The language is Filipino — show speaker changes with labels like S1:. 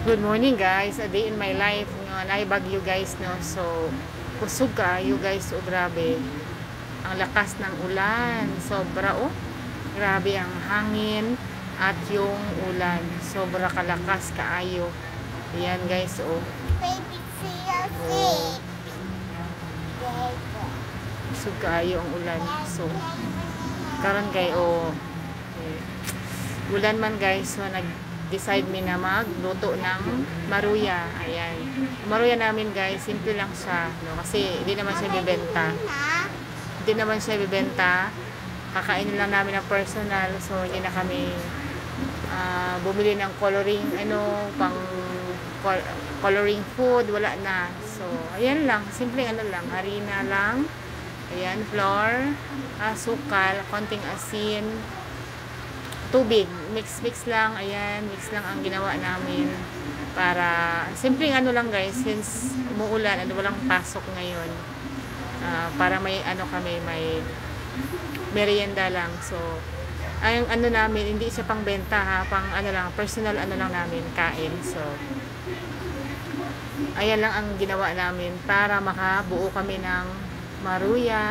S1: Good morning guys, a day in my life nga naay bagyo guys no. So kusog kayo guys, so grabe. Ang lakas ng ulan, sobra oh. Grabe ang hangin at yung ulan, sobra kalakas kaayo. Ayan guys oh.
S2: Baby
S1: Oh. Kusog kaayo ang ulan. So karon kay oh. Ulan man guys, so decide mi na magluto ng maruya. Ayan. Maruya namin guys, simple lang siya, no? Kasi hindi naman siya bibenta. Hindi naman siya bibenta. Kakainin lang namin ng personal. So hindi na kami bumili ng coloring pang coloring food, wala na. So ayan lang, simple lang, harina lang. Ayan, flour, asukal, konting asin, tubig, mix lang, ayan, mix lang ang ginawa namin para, simpleng lang guys, since umuulan, walang pasok ngayon, para may kami, may merienda lang. So ay namin, hindi siya pang benta ha, pang lang, personal lang namin, kain. So ayan lang ang ginawa namin para makabuo kami ng maruya.